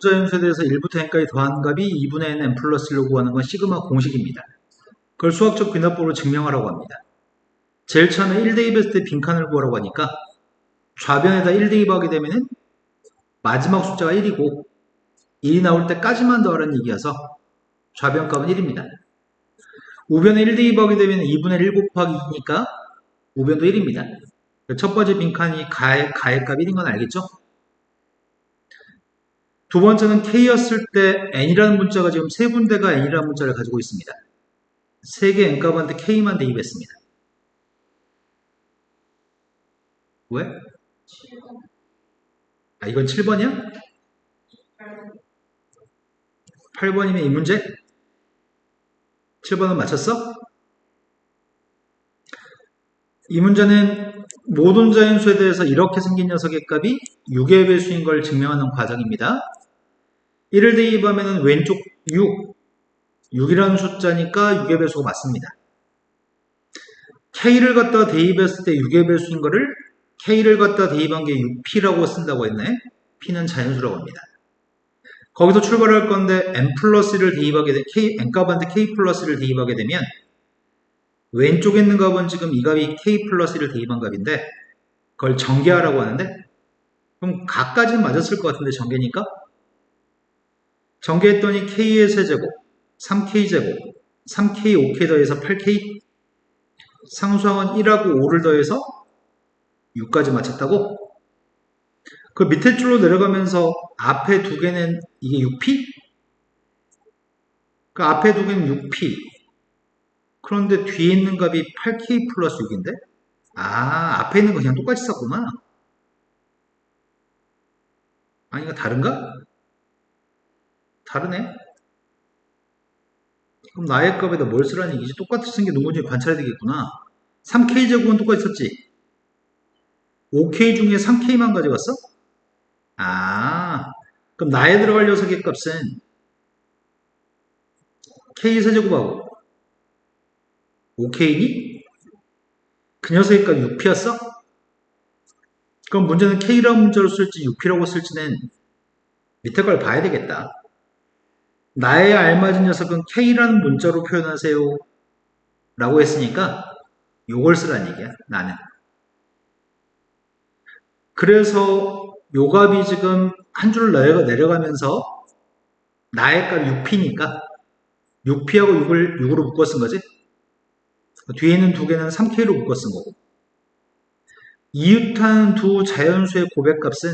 자연수에 대해서 1부터 n까지 더한 값이 2분의 n 플러스 1로 구하는 건 시그마 공식입니다. 그걸 수학적 귀납법으로 증명하라고 합니다. 제일 처음에 1 대입했을 때 빈칸을 구하라고 하니까 좌변에다 1 대입하게 되면은 마지막 숫자가 1이고 1이 나올 때까지만 더하라는 얘기여서 좌변값은 1입니다. 우변에 1 대입하게 되면 2분의 1 곱하기 2니까 우변도 1입니다. 첫 번째 빈칸이 가의 값 1인 건 알겠죠? 두 번째는 k였을 때 n이라는 문자가 지금 세 군데가 n이라는 문자를 가지고 있습니다. 세 개 n값한테 k만 대입했습니다. 왜? 아, 이건 7번이야? 8번이면 이 문제? 7번은 맞췄어? 이 문제는 모든 자연수에 대해서 이렇게 생긴 녀석의 값이 6의 배수인 걸 증명하는 과정입니다. 1을 대입하면 왼쪽 6이라는 숫자니까 6의 배수가 맞습니다. K를 갖다 대입했을 때 6의 배수인 거를 K를 갖다 대입한 게 6P라고 쓴다고 했네. P는 자연수라고 합니다. 거기서 출발할 건데 n 플러스 1을 대입하게 되 n값한테 K 플러스 1을 대입하게 되면 왼쪽에 있는 값은 지금 이 값이 K 플러스 1을 대입한 값인데 그걸 전개하라고 하는데 그럼 각까지는 맞았을 것 같은데 전개니까 전개했더니 K의 세제곱 3K제곱 3K 5K 더해서 8K 상수항은 1하고 5를 더해서 6까지 맞췄다고? 그 밑에 줄로 내려가면서 앞에 두 개는 이게 6P? 그 앞에 두 개는 6P. 그런데 뒤에 있는 값이 8K 플러스 6인데? 아, 앞에 있는 거 그냥 똑같이 썼구나. 아니, 이거 다른가? 다르네. 그럼 나의 값에다 뭘 쓰라는 얘기지? 똑같이 쓴 게 논문중에 관찰해야 되겠구나. 3K제곱은 똑같이 썼지? 5K 중에 3K만 가져갔어? 아, 그럼 나에 들어갈 녀석의 값은 K 세제곱하고 5K니? 그 녀석의 값 6P였어? 그럼 문제는 K라는 문자로 쓸지 6P라고 쓸지는 밑에 걸 봐야 되겠다. 나의 알맞은 녀석은 K라는 문자로 표현하세요 라고 했으니까 요걸 쓰라는 얘기야, 나는. 그래서 요 값이 지금 한 줄 내려가면서 나의 값 6P니까 6P하고 6으로 묶어 쓴 거지. 뒤에 있는 두 개는 3K로 묶어 쓴 거고. 이웃한 두 자연수의 고백값은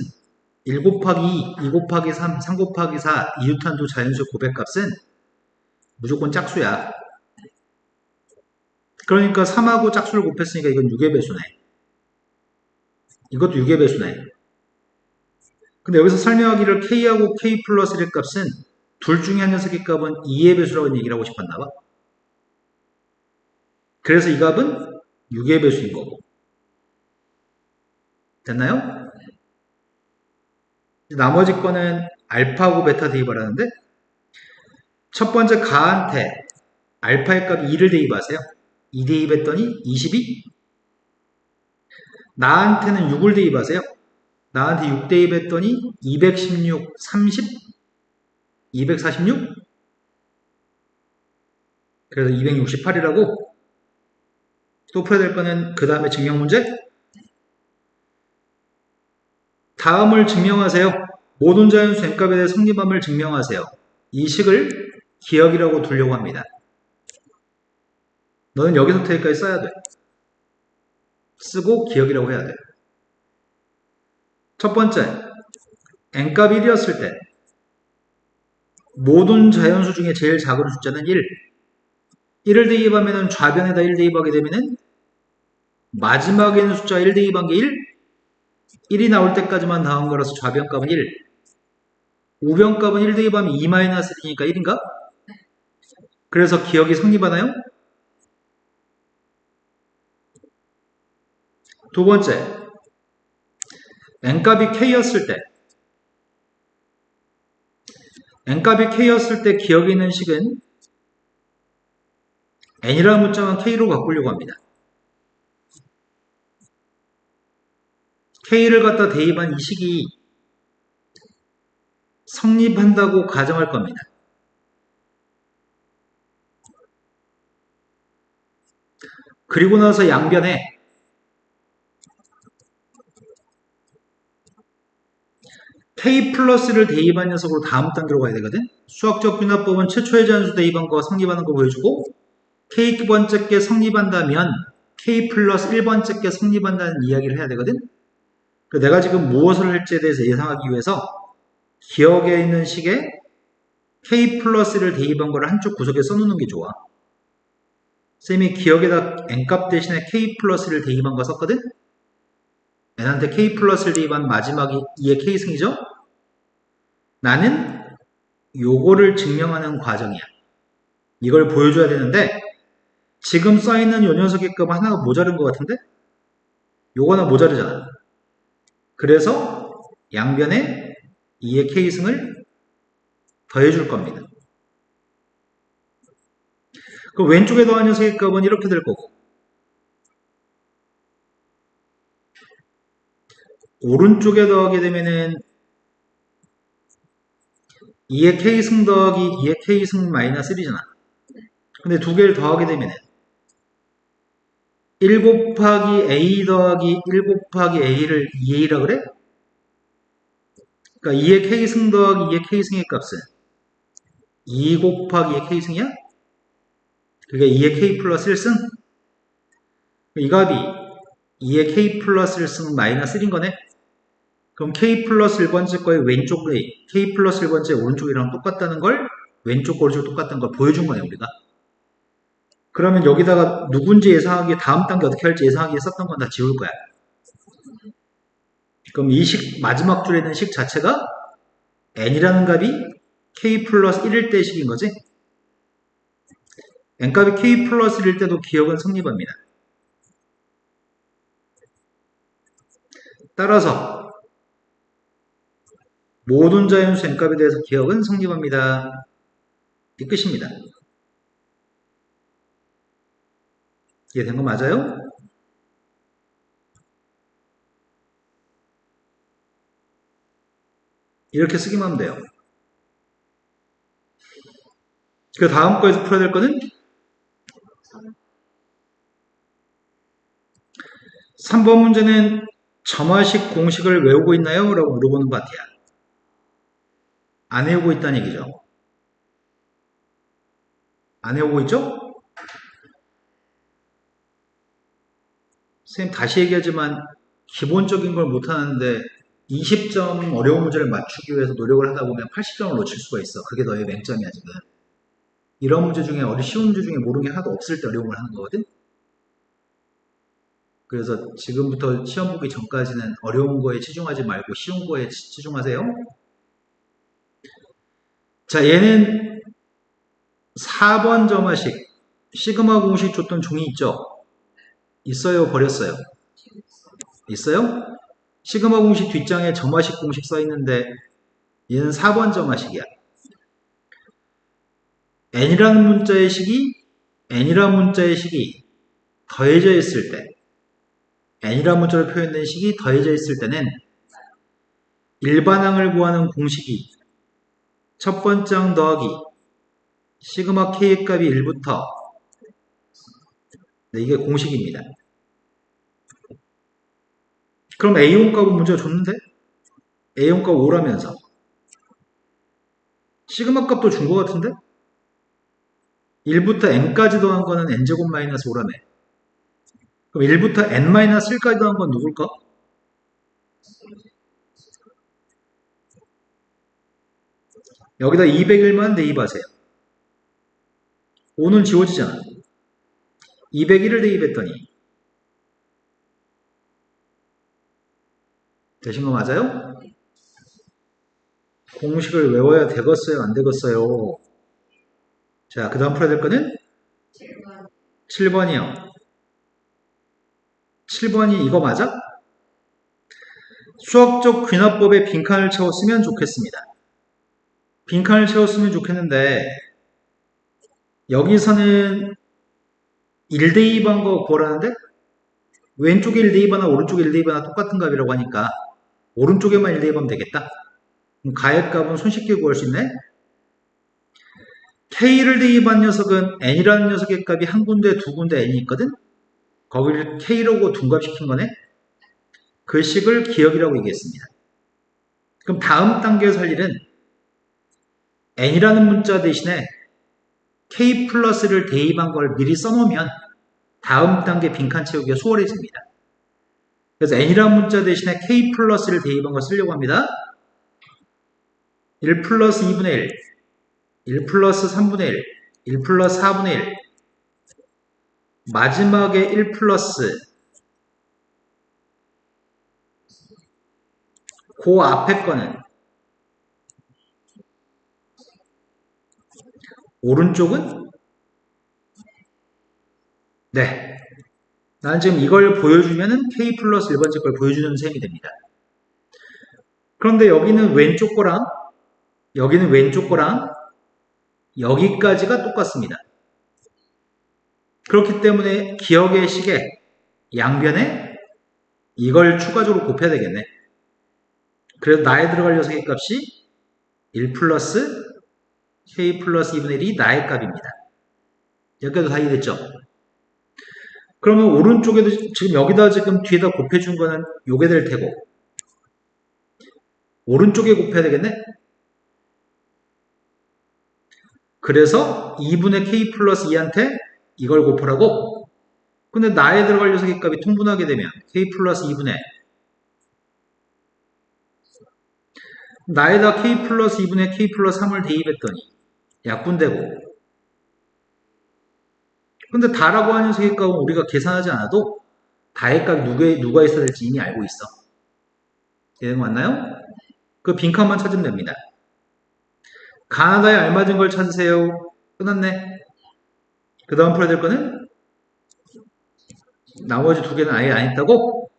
1 곱하기 2, 2 곱하기 3, 3 곱하기 4 이웃한 두 자연수의 고백값은 무조건 짝수야. 그러니까 3하고 짝수를 곱했으니까 이건 6의 배수네. 이것도 6의 배수네. 근데 여기서 설명하기를 K하고 K 플러스 1의 값은 둘 중에 한 녀석의 값은 2의 배수라고 얘기를 하고 싶었나 봐. 그래서 이 값은 6의 배수인 거고. 됐나요? 나머지 거는 알파하고 베타 대입을 하는데 첫 번째 가한테 알파의 값 2를 대입하세요. 2 대입했더니 22. 나한테는 6을 대입하세요. 나한테 6 대입했더니 216, 30, 246? 그래서 268이라고? 또 풀어야 될 거는 그 다음에 증명 문제? 다음을 증명하세요. 모든 자연수 n값에 대해 성립함을 증명하세요. 이 식을 기억이라고 두려고 합니다. 너는 여기서부터 여기까지 써야 돼. 쓰고 기억이라고 해야 돼. 첫 번째, n값 1이었을 때 모든 자연수 중에 제일 작은 숫자는 1. 1을 대입하면 좌변에다 1 대입하게 되면 마지막에 있는 숫자 1 대입한 게 1? 1이 나올 때까지만 나온 거라서 좌변값은 1. 우변값은 1 대입하면 2-1이니까 1인가? 그래서 기억이 성립하나요? 두 번째, n값이 k였을 때 n값이 k였을 때 기억에 있는 식은 n이라는 문자만 k로 바꾸려고 합니다. k를 갖다 대입한 이 식이 성립한다고 가정할 겁니다. 그리고 나서 양변에 K 플러스를 대입한 녀석으로 다음 단계로 가야 되거든. 수학적 귀납법은 최초의 자연수 대입한 거가 성립하는 거 보여주고 K번째 게 성립한다면 K 플러스 1번째 게 성립한다는 이야기를 해야 되거든. 내가 지금 무엇을 할지에 대해서 예상하기 위해서 기억에 있는 식에 K 플러스를 대입한 거를 한쪽 구석에 써놓는 게 좋아. 쌤이 기억에다 n값 대신에 K 플러스를 대입한 거 썼거든? n한테 K 플러스를 대입한 마지막이 2의 K승이죠? 나는 요거를 증명하는 과정이야. 이걸 보여줘야 되는데 지금 써있는 요 녀석의 값 하나가 모자른 것 같은데? 요거는 모자르잖아. 그래서 양변에 2의 K승을 더해줄 겁니다. 그 왼쪽에 더한 녀석의 값은 이렇게 될 거고 오른쪽에 더하게 되면은 2의 K승 더하기 2의 K승 마이너스 1이잖아. 근데 두 개를 더하게 되면은 1 곱하기 A 더하기 1 곱하기 A를 2A라 그래? 그러니까 2의 K승 더하기 2의 K승의 값은 2 곱하기 2의 K승이야? 그게 2의 K 플러스 1승? 이 값이 2의 K 플러스 1승 마이너스 1인 거네? 그럼 K 플러스 1번째 거의 왼쪽에 K 플러스 1번째 오른쪽이랑 똑같다는 걸 왼쪽 오른쪽 똑같다는 걸 보여준 거네 우리가. 그러면 여기다가 누군지 예상하기 다음 단계 어떻게 할지 예상하기에 썼던 건 다 지울 거야. 그럼 이 식 마지막 줄에 있는 식 자체가 n이라는 값이 k 플러스 1일 때 식인 거지. n값이 k 플러스 1일 때도 기억은 성립합니다. 따라서 모든 자연수 n값에 대해서 기억은 성립합니다. 이 끝입니다. 이해된 거 맞아요? 이렇게 쓰기만 하면 돼요. 그 다음 거에서 풀어야 될 거는 3번 문제는 점화식 공식을 외우고 있나요? 라고 물어보는 것 같아요. 안 외우고 있다는 얘기죠. 안 외우고 있죠? 선생님 다시 얘기하지만 기본적인 걸 못하는데 20점 어려운 문제를 맞추기 위해서 노력을 하다 보면 80점을 놓칠 수가 있어. 그게 너의 맹점이야 지금. 이런 문제 중에 쉬운 문제 중에 모르는 게 하나도 없을 때 어려운 걸 하는 거거든. 그래서 지금부터 시험 보기 전까지는 어려운 거에 치중하지 말고 쉬운 거에 치중하세요. 자, 얘는 4번 점화식 시그마 공식 줬던 종이 있죠? 있어요? 버렸어요? 있어요? 시그마 공식 뒷장에 점화식 공식 써 있는데 얘는 4번 점화식이야. n이라는 문자의 식이 더해져 있을 때 n이라는 문자로 표현된 식이 더해져 있을 때는 일반항을 구하는 공식이 첫 번째 항 더하기 시그마 k의 값이 1부터 네, 이게 공식입니다. 그럼 A0 값은 문제가 줬는데 A0 값 5라면서 시그마 값도 준 것 같은데 1부터 n까지 더한 거는 n제곱 마이너스 5라며. 그럼 1부터 n-1까지 더한 건 누굴까? 여기다 201만 대입하세요. 5는 지워지잖아. 201을 대입했더니 되신 거 맞아요? 공식을 외워야 되겠어요? 안 되겠어요? 자, 그 다음 풀어야 될 거는 7번이요. 7번이 이거 맞아? 수학적 귀납법에 빈칸을 채웠으면 좋겠습니다. 빈칸을 채웠으면 좋겠는데 여기서는 1대2반 거 구하라는데 왼쪽에 1대2반나 오른쪽에 1대2반나 똑같은 값이라고 하니까 오른쪽에만 1대2하면 되겠다. 그럼 가의 값은 손쉽게 구할 수 있네. K를 대입한 녀석은 N이라는 녀석의 값이 한 군데, 두 군데 N이 있거든? 거기를 K라고 둔갑시킨 거네? 그 식을 기억이라고 얘기했습니다. 그럼 다음 단계에서 할 일은 N이라는 문자 대신에 K 플러스를 대입한 걸 미리 써놓으면 다음 단계 빈칸 채우기가 수월해집니다. 그래서 N이라는 문자 대신에 K 플러스를 대입한 걸 쓰려고 합니다. 1 플러스 2분의 1, 1 플러스 3분의 1, 1 플러스 4분의 1, 마지막에 1 플러스 그 앞에 거는 오른쪽은 네. 나는 지금 이걸 보여주면은 K 플러스 1번째 걸 보여주는 셈이 됩니다. 그런데 여기는 왼쪽 거랑 여기는 왼쪽 거랑 여기까지가 똑같습니다. 그렇기 때문에 기억의 식에 양변에 이걸 추가적으로 곱해야 되겠네. 그래서 나에 들어갈 녀석의 값이 1 플러스 K 플러스 2분의 1이 나의 값입니다. 여기까지 다 이해됐죠? 그러면 오른쪽에도 지금 여기다 지금 뒤에다 곱해준 거는 요게 될 테고 오른쪽에 곱해야 되겠네? 그래서 2분의 K 플러스 2한테 이걸 곱하라고? 근데 나에 들어갈 녀석의 값이 통분하게 되면 K 플러스 2분의 나에다 K 플러스 2분의 K 플러스 3을 대입했더니 약분되고 근데 다라고 하는 녀석의 값은 우리가 계산하지 않아도 다의 값이 누가 있어야 될지 이미 알고 있어. 되는 거 맞나요? 그 빈칸만 찾으면 됩니다. 가나다에 알맞은 걸 찾으세요. 끝났네. 그 다음 풀어야 될 거는 나머지 두 개는 아예 안 있다고?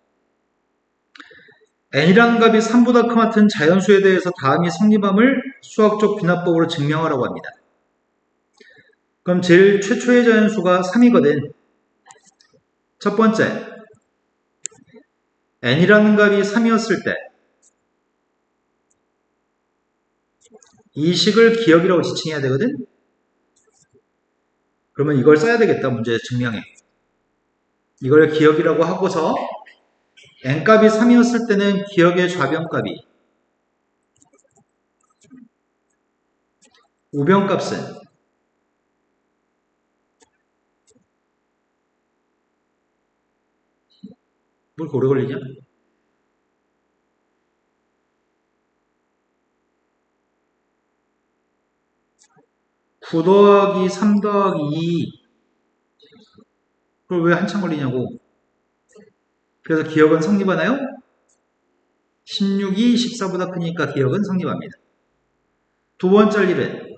n이라는 값이 3보다 같은 자연수에 대해서 다음이 성립함을 수학적 bin합법으로 증명하라고 합니다. 그럼 제일 최초의 자연수가 3이거든. 첫 번째, n이라는 값이 3이었을 때 이 식을 기억이라고 지칭해야 되거든. 그러면 이걸 써야 되겠다. 문제 증명에. 이걸 기억이라고 하고서 n값이 3이었을 때는 기억의 좌변값이 우변값은 뭘 오래 걸리냐? 9 더하기 3 더하기 2 그걸 왜 한참 걸리냐고. 그래서 기억은 성립하나요? 16이 14보다 크니까 기억은 성립합니다. 두 번째 할 일은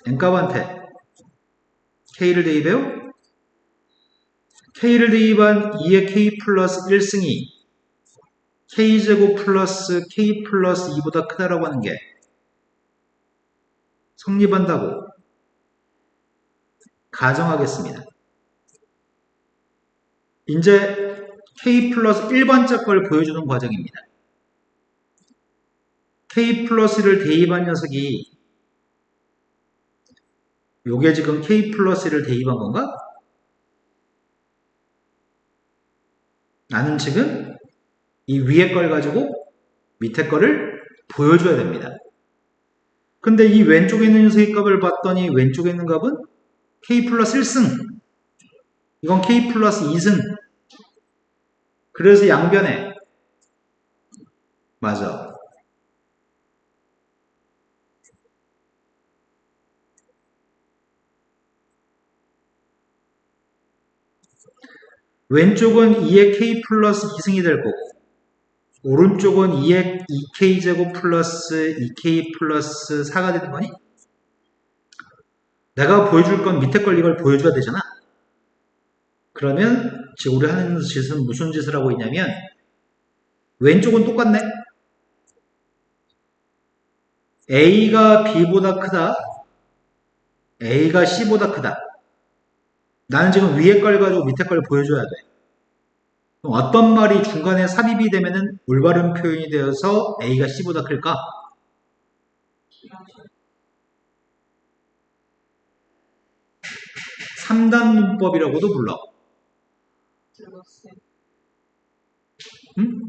n값한테 k를 대입해요. k를 대입한 2의 k 플러스 1승이 k제곱 플러스 k 플러스 2보다 크다라고 하는 게 성립한다고 가정하겠습니다. 이제 k 플러스 1번째 걸 보여주는 과정입니다. k 플러스를 대입한 녀석이 요게 지금 k 플러스를 대입한 건가? 나는 지금 이 위에 걸 가지고 밑에 거를 보여줘야 됩니다. 근데 이 왼쪽에 있는 녀석의 값을 봤더니 왼쪽에 있는 값은 k 플러스 1승 이건 k 플러스 2승 그래서 양변에 맞아. 왼쪽은 2의 k 플러스 2승이 될 거고 오른쪽은 2의 2k제곱 플러스 2k 플러스 4가 되는 거니? 내가 보여줄 건 밑에 걸 이걸 보여줘야 되잖아. 그러면 지금 우리 하는 짓은 무슨 짓을 하고 있냐면 왼쪽은 똑같네. A가 B보다 크다. A가 C보다 크다. 나는 지금 위에 걸 가지고 밑에 걸 보여줘야 돼. 어떤 말이 중간에 삽입이 되면은 올바른 표현이 되어서 A가 C보다 클까? 삼단 문법이라고도 불러. 응?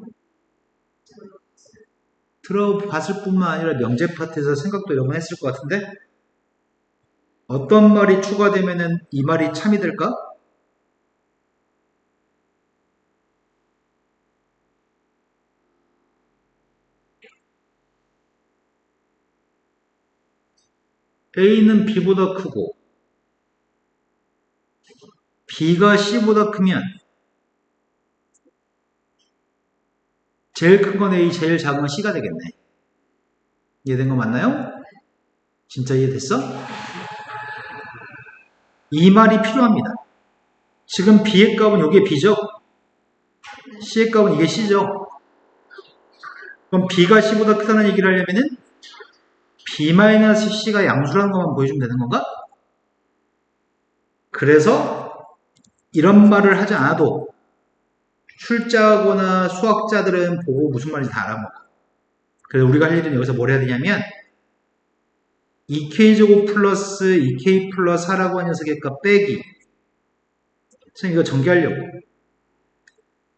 들어봤을 뿐만 아니라 명제 파트에서 생각도 이런 거 했을 것 같은데 어떤 말이 추가되면은 이 말이 참이 될까? A는 B보다 크고 B가 C보다 크면 제일 큰 건 A, 제일 작은 건 C가 되겠네. 이해된 거 맞나요? 진짜 이해됐어? 이 말이 필요합니다. 지금 B의 값은 이게 B죠? C의 값은 이게 C죠? 그럼 B가 C보다 크다는 얘기를 하려면은 B-C가 양수라는 것만 보여주면 되는 건가? 그래서 이런 말을 하지 않아도 출자하거나 수학자들은 보고 무슨 말인지 다 알아먹어. 그래서 우리가 할 일은 여기서 뭘 해야 되냐면 2k제곱 플러스 2k 플러스 4라고 하는 녀석의 값 빼기. 선생님 이거 전개하려고.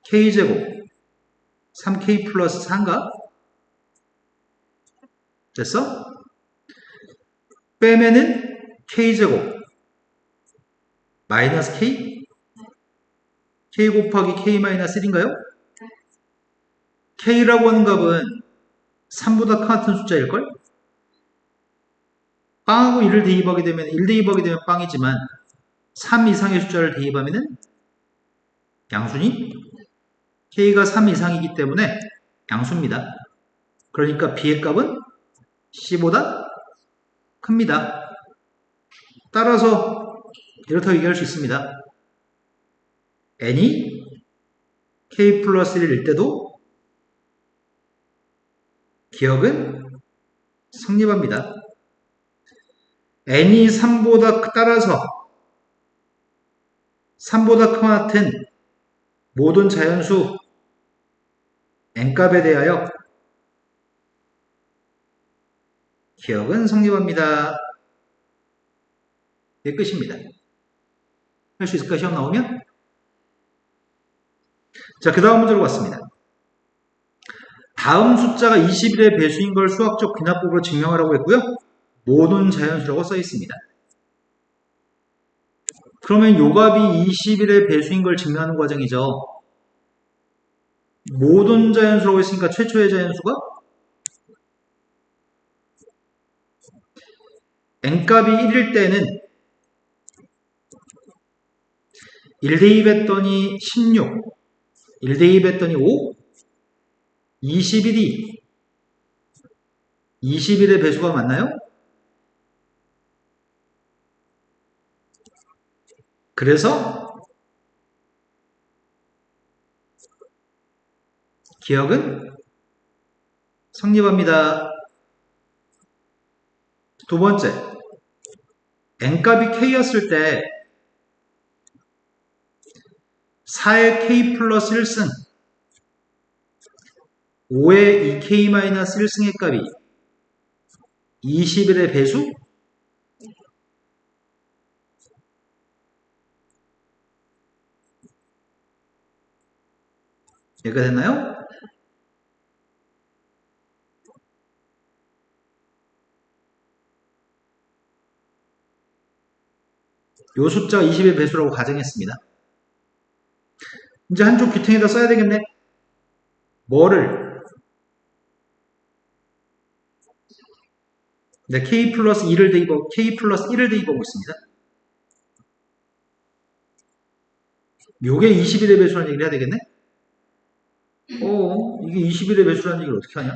k제곱 3k 플러스 4인가? 됐어? 빼면은 k제곱 마이너스 k? k 곱하기 k 마이너스 1인가요? k라고 하는 값은 3보다 같은 숫자일걸? 빵하고 1을 대입하게 되면 1 대입하게 되면 빵이지만 3 이상의 숫자를 대입하면은 양수니? k가 3 이상이기 때문에 양수입니다. 그러니까 b의 값은 c보다 큽니다. 따라서 이렇다고 얘기할 수 있습니다. n이 k 플러스 1일 때도 기억은 성립합니다. n이 3보다 따라서 3보다 크거나 같은 모든 자연수 n값에 대하여 기억은 성립합니다. 이게 끝입니다. 할 수 있을까? 시험 나오면? 자, 그 다음 문제로 왔습니다. 다음 숫자가 21의 배수인 걸 수학적 귀납법으로 증명하라고 했고요. 모든 자연수라고 써 있습니다. 그러면 요 값이 21의 배수인 걸 증명하는 과정이죠. 모든 자연수라고 했으니까 최초의 자연수가 n값이 1일 때는 1 대입했더니 16, 1 대입했더니 5, 21이 21의 배수가 맞나요? 그래서 기억은 성립합니다. 두 번째, n값이 k였을 때 4의 k 플러스 1승, 5의 2k 마이너스 1승의 값이 21의 배수? 여기가 됐나요? 요 숫자가 20의 배수라고 가정했습니다. 이제 한쪽 귀퉁이에다 써야 되겠네. 뭐를? 네, k 플러스 2를 대입하고 k 플러스 1을 대입하고 있습니다. 요게 21의 배수라는 얘기를 해야 되겠네? 이게 21의 배수라는 얘기를 어떻게 하냐?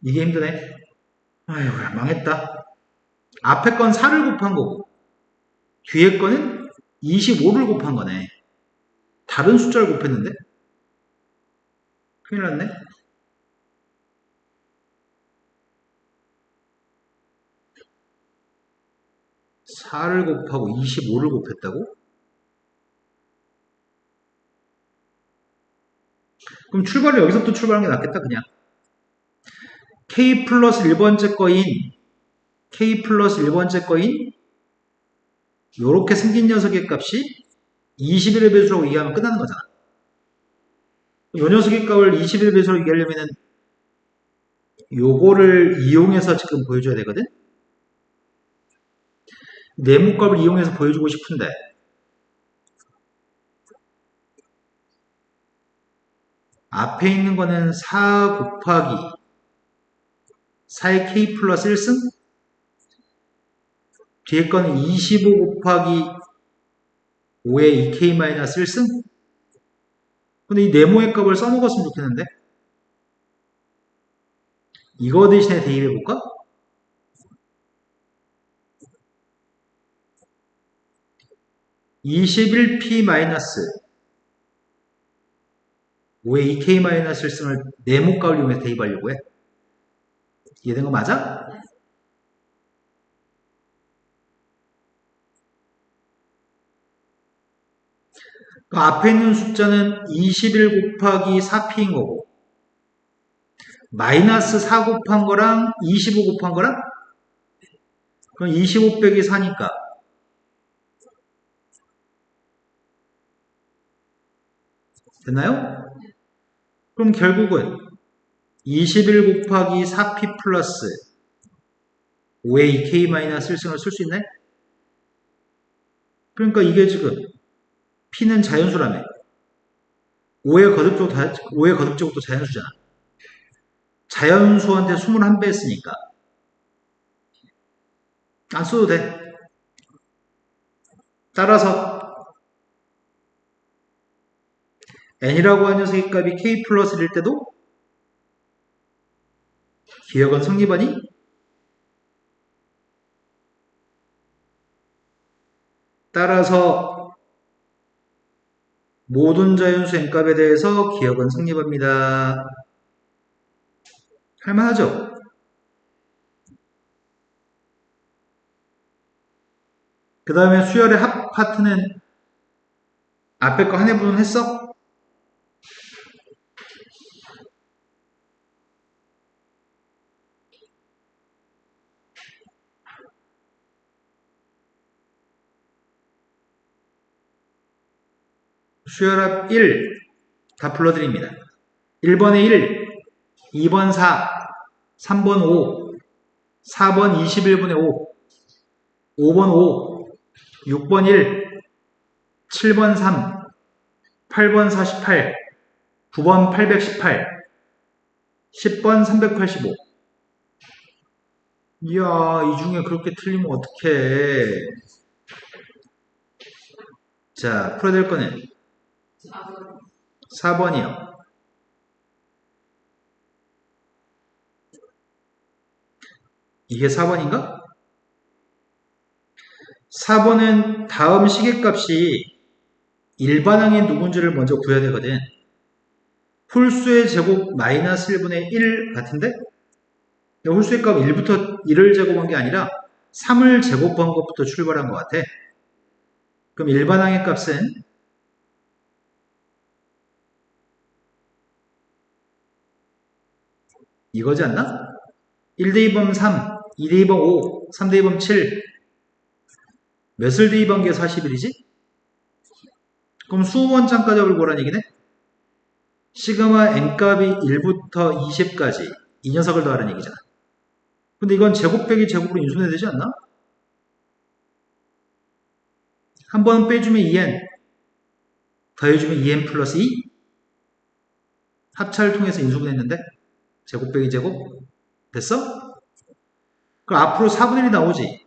이게 힘드네. 아이고, 망했다. 앞에 건 4를 곱한 거고, 뒤에 거는 25를 곱한 거네. 다른 숫자를 곱했는데? 큰일 났네. 4를 곱하고 25를 곱했다고? 그럼 출발을 여기서부터 출발하는 게 낫겠다, 그냥. k 플러스 1번째 거인 k 플러스 1번째 거인 요렇게 생긴 녀석의 값이 21의 배수라고 얘기하면 끝나는 거잖아. 요 녀석의 값을 21의 배수라고 얘기하려면은 요거를 이용해서 지금 보여줘야 되거든. 네모값을 이용해서 보여주고 싶은데 앞에 있는 거는 4 곱하기 4의 k 플러스 1승, 뒤에 거는 25 곱하기 5의 2k 마이너스 1승. 근데 이 네모의 값을 써먹었으면 좋겠는데 이거 대신에 대입해볼까? 21p 마이너스 5의 2k 마이너스 1승을 네모 값을 이용해서 대입하려고 해. 이해된 거 맞아? 그 앞에 있는 숫자는 21 곱하기 4p인 거고 마이너스 4 곱한 거랑 25 곱한 거랑 그럼 25 빼기 4니까 됐나요? 그럼 결국은 21 곱하기 4p 플러스 5의 2k 마이너스 1승을 쓸 수 있네? 그러니까 이게 지금 p는 자연수라며 5의 거듭제곱도 자연수잖아. 자연수한테 21배 했으니까 안 써도 돼. 따라서 n이라고 하는 녀석의 값이 k 플러스 1일 때도 기억은 성립하니? 따라서 모든 자연수 n값에 대해서 기억은 성립합니다. 할만하죠? 그 다음에 수열의 합 파트는 앞에 거 한 해부분 했어? 수열합 1 다 불러드립니다. 1번에 1, 2번 4, 3번 5, 4번 21분의 5, 5번 5, 6번 1, 7번 3, 8번 48, 9번 818, 10번 385. 이야, 이 중에 그렇게 틀리면 어떡해. 자, 풀어야 될 거는 4번이요. 이게 4번인가? 4번은 다음 시계값이 일반항이 누군지를 먼저 구해야 되거든. 홀수의 제곱 마이너스 1분의 1 같은데? 홀수의 값 1부터 1을 제곱한 게 아니라 3을 제곱한 것부터 출발한 것 같아. 그럼 일반항의 값은 이거지 않나? 1대입하면 3, 2대입하면 5, 3대입하면 7. 몇을 대입한 게 41이지? 그럼 수원장까지 합을 보라는 얘기네? 시그마 n값이 1부터 20까지 이 녀석을 더하라는 얘기잖아. 근데 이건 제곱 빼기 제곱으로 인수해야 되지 않나? 한 번 빼주면 2n, 더해주면 2n 플러스 2? 합차를 통해서 인수분했는데 제곱 빼기 제곱 됐어? 그럼 앞으로 4분의 1이 나오지.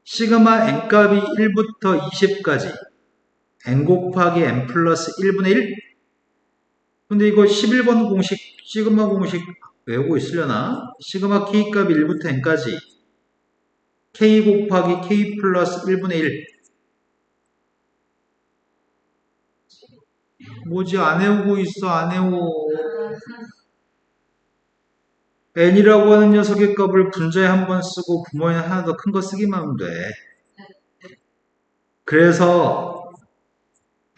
시그마 n값이 1부터 20까지 n 곱하기 n 플러스 1분의 1? 근데 이거 11번 공식, 시그마 공식 외우고 있으려나? 시그마 k값이 1부터 n까지 k 곱하기 k 플러스 1분의 1. 뭐지? 안 외우고 있어, 안 외워. n이라고 하는 녀석의 값을 분자에 한 번 쓰고 부모에 하나 더 큰 거 쓰기만 하면 돼. 그래서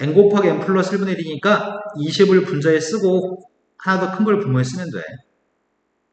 n 곱하기 n 플러스 1분의 1이니까 20을 분자에 쓰고 하나 더 큰 걸 부모에 쓰면 돼.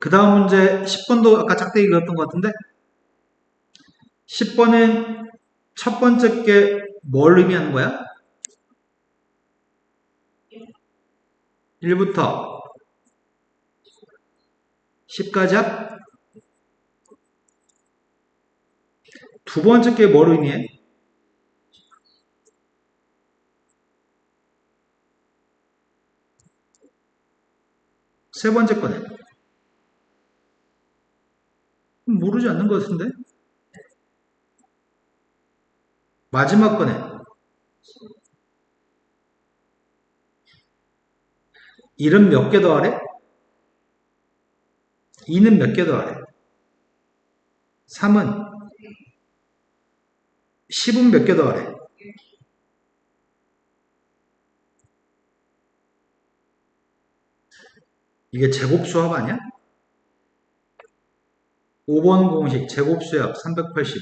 그 다음 문제 10번도 아까 짝대기 그렸던 것 같은데 10번은 첫 번째 게 뭘 의미하는 거야? 1부터 10까지 합? 두 번째 게 뭘 의미해? 세 번째 거는? 모르지 않는 것 같은데? 마지막 거는? 1은 몇 개 더하래? 2는 몇 개 더하래? 3은? 10은 몇 개 더하래? 이게 제곱 수합 아니야? 5번 공식 제곱 수합 385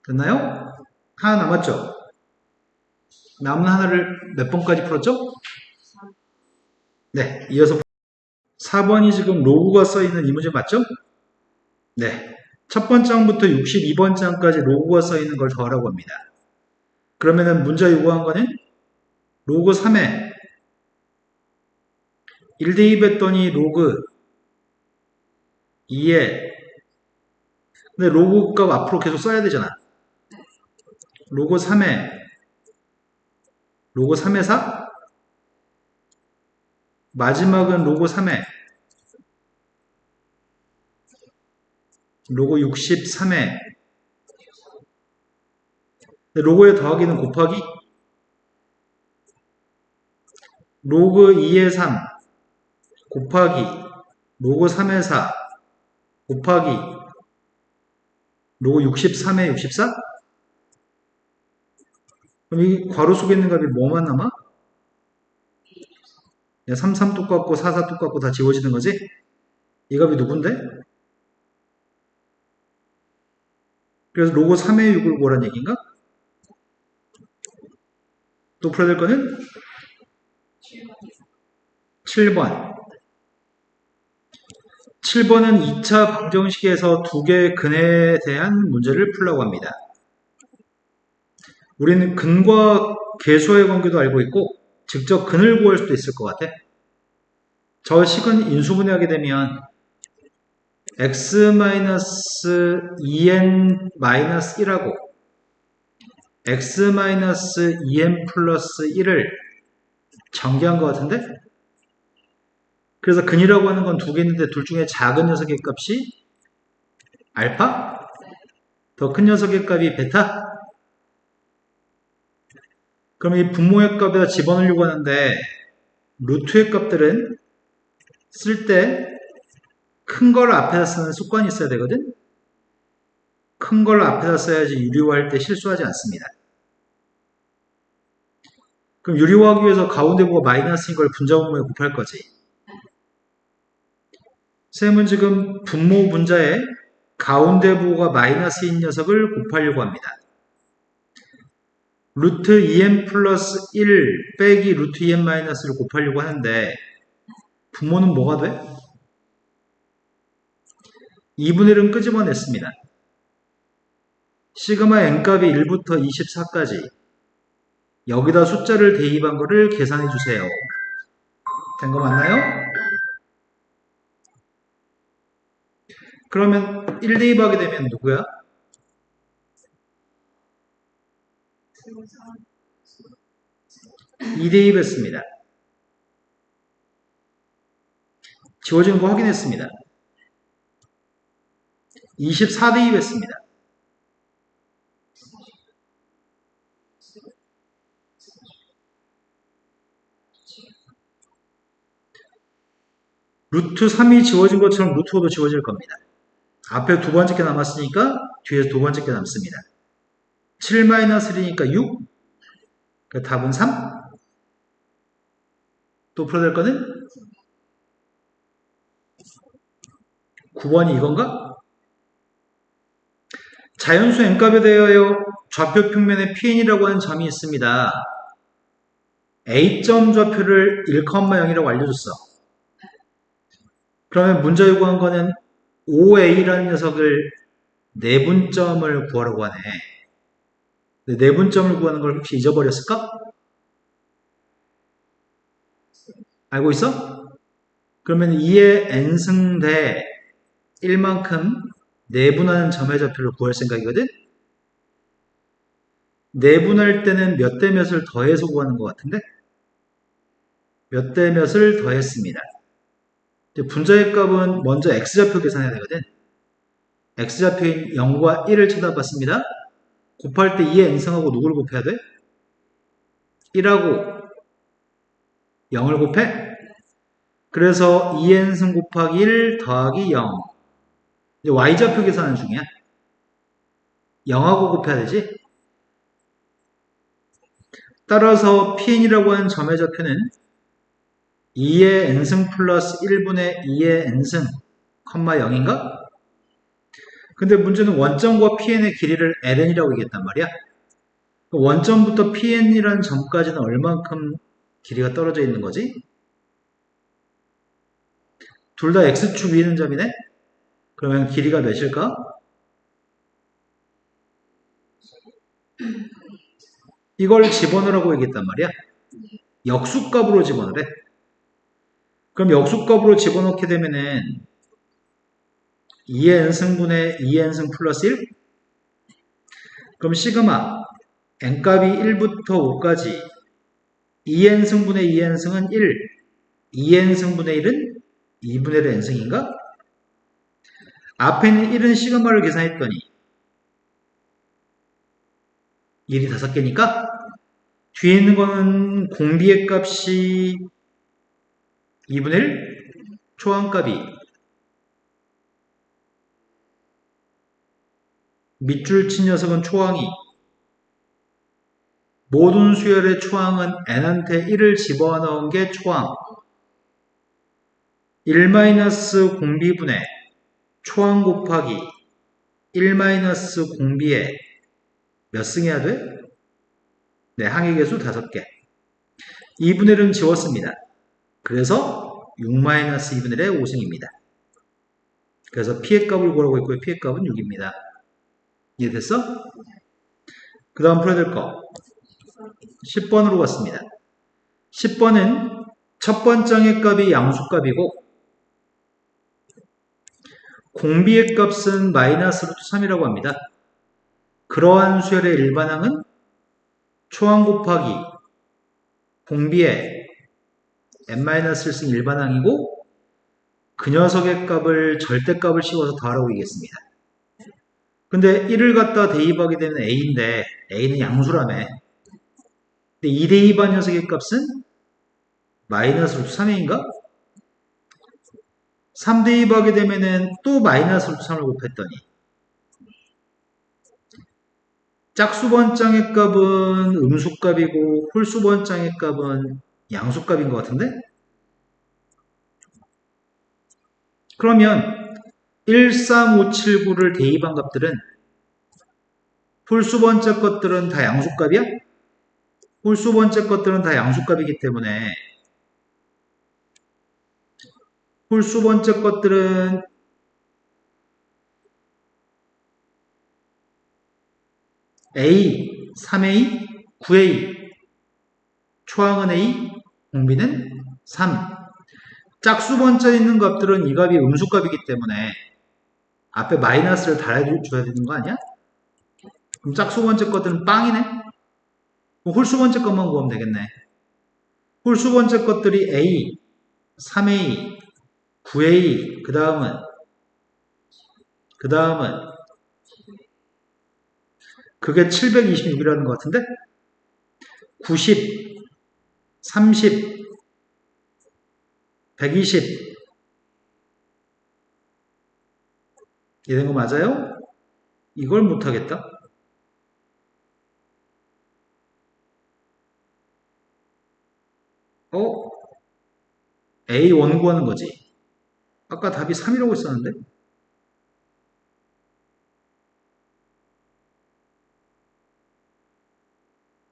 됐나요? 하나 남았죠? 남은 하나를 몇 번까지 풀었죠? 네, 이어서 4번이 지금 로그가 써있는 이 문제 맞죠? 네, 첫 번째 항부터 62번 장까지 로그가 써있는 걸 더하라고 합니다. 그러면은 문제 요구한 거는 로그 3에 1 대입했더니 로그 2에 근데 로그 값 앞으로 계속 써야 되잖아. 로그 3에 로그 3에 4 마지막은 로그 3에 로그 63에 로그의 더하기는 곱하기 로그 2의 3 곱하기 로그 3의 4 곱하기 로그 63의 64? 그럼 이 괄호 속에 있는 값이 뭐만 남아? 3, 3 똑같고 4, 4 똑같고 다 지워지는 거지? 이 값이 누군데? 그래서 로그 3의 6을 구하라는 얘기인가? 또 풀어야 될 거는 7번. 7번은 2차 방정식에서 두 개의 근에 대한 문제를 풀라고 합니다. 우리는 근과 계수의 관계도 알고 있고 직접 근을 구할 수도 있을 것 같아. 저 식은 인수분해하게 되면 x-2n-1하고 x-2n 플러스 1을 전개한 것 같은데? 그래서 근이라고 하는 건 두 개 있는데 둘 중에 작은 녀석의 값이 알파? 더 큰 녀석의 값이 베타? 그럼 이 분모의 값에다 집어넣으려고 하는데 루트의 값들은 쓸 때 큰 걸 앞에다 쓰는 습관이 있어야 되거든? 큰 걸 앞에다 써야지 유리화할 때 실수하지 않습니다. 그럼 유리화하기 위해서 가운데 부가 마이너스인 걸 분자분모에 곱할 거지. 쌤은 지금 분모 분자에 가운데 부호가 마이너스인 녀석을 곱하려고 합니다. 루트 2n 플러스 1 빼기 루트 2n 마이너스를 곱하려고 하는데 분모는 뭐가 돼? 2분의 1은 끄집어냈습니다. 시그마 n값이 1부터 24까지 여기다 숫자를 대입한 거를 계산해 주세요. 된 거 맞나요? 그러면 1 대입하게 되면 누구야? 2 대입했습니다. 지워지는 거 확인했습니다. 24 대입했습니다. 루트 3이 지워진 것처럼 루트 5도 지워질 겁니다. 앞에 두 번째 게 남았으니까 뒤에서 두 번째 게 남습니다. 7-1이니까 6. 그 답은 3. 또 풀어야 될 거는 9번이 이건가? 자연수 n값에 대하여 좌표 평면에 PN이라고 하는 점이 있습니다. A점 좌표를 1,0이라고 알려줬어. 그러면 문제 요구한 거는 OA라는 녀석을 내분점을 구하라고 하네. 내분점을 구하는 걸 혹시 잊어버렸을까? 알고 있어? 그러면 2의 n승 대 1만큼 내분하는 점의 좌표를 구할 생각이거든? 내분할 때는 몇 대 몇을 더해서 구하는 것 같은데? 몇 대 몇을 더했습니다. 분자의 값은 먼저 x좌표 계산해야 되거든. x좌표인 0과 1을 쳐다봤습니다. 곱할 때 2의 n승하고 누구를 곱해야 돼? 1하고 0을 곱해? 그래서 2n승 곱하기 1 더하기 0. y좌표 계산하는 중이야. 0하고 곱해야 되지? 따라서 pn이라고 하는 점의 좌표는 2의 n승 플러스 1분의 2의 n승, 0인가? 근데 문제는 원점과 pn의 길이를 ln이라고 얘기했단 말이야. 원점부터 pn이라는 점까지는 얼만큼 길이가 떨어져 있는 거지? 둘 다 x축 위에 있는 점이네? 그러면 길이가 몇일까? 이걸 집어넣으라고 얘기했단 말이야. 역수값으로 집어넣으래. 그럼 역수값으로 집어넣게 되면은 2의 n승분의 2의 n승 플러스 1? 그럼 시그마 n값이 1부터 5까지 2n승분의 2n승은 1, 2n승분의 1은 2분의 1 n승인가? 앞에 있는 1은 시그마를 계산했더니 1이 5개니까 뒤에 있는 거는 공비의 값이 2분의 1, 초항값이 밑줄 친 녀석은 초항이 모든 수열의 초항은 n한테 1을 집어넣은 게 초항 1-공비분의 초항 곱하기 1-공비에 몇 승해야 돼? 네, 항의 개수 5개 2분의 1은 지웠습니다. 그래서 6-2분의 1의 5승입니다. 그래서 피의 값을 구하고 있고요. 피의 값은 6입니다. 이해됐어? 그 다음 풀어야 될 거 10번으로 갔습니다. 10번은 첫 번째 항의 값이 양수값이고 공비의 값은 마이너스 루트 3이라고 합니다. 그러한 수열의 일반항은 초항 곱하기 공비의 n-1승 일반항이고 그 녀석의 값을 절대값을 씌워서 더하라고 얘기했습니다. 근데 1을 갖다 대입하게 되면 a인데 a는 양수라며. 근데 2 대입한 녀석의 값은 마이너스 루트 3a인가? 3 대입하게 되면은 또 마이너스 루트 3을 곱했더니 짝수번장의 값은 음수값이고 홀수번장의 값은 양수값인 것 같은데? 그러면 13579를 대입한 값들은 홀수번째 것들은 다 양수값이야? 홀수번째 것들은 다 양수값이기 때문에 홀수번째 것들은 A, 3A, 9A, 초항은 A, 공비는 3. 짝수번째 있는 값들은 이 값이 음수값이기 때문에 앞에 마이너스를 달아줘야 되는 거 아니야? 그럼 짝수번째 것들은 빵이네? 그럼 홀수번째 것만 구하면 되겠네. 홀수번째 것들이 A, 3A, 9A, 그 다음은 그게 726이라는 것 같은데? 90, 30, 120 이런 거 맞아요? 이걸 못하겠다. 어? A1 구하는 거지. 아까 답이 3이라고 했었는데?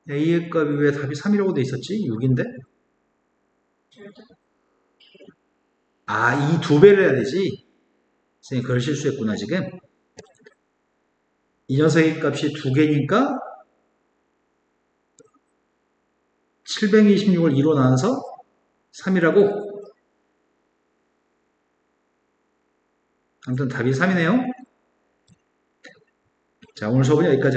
A의 값이 왜 답이 3이라고 돼 있었지? 6인데? 아, 이 두 배를 해야 되지? 선생님, 그걸 실수했구나, 지금. 이 녀석의 값이 두 개니까 726을 2로 나눠서 3이라고? 아무튼 답이 3이네요. 자, 오늘 수업은 여기까지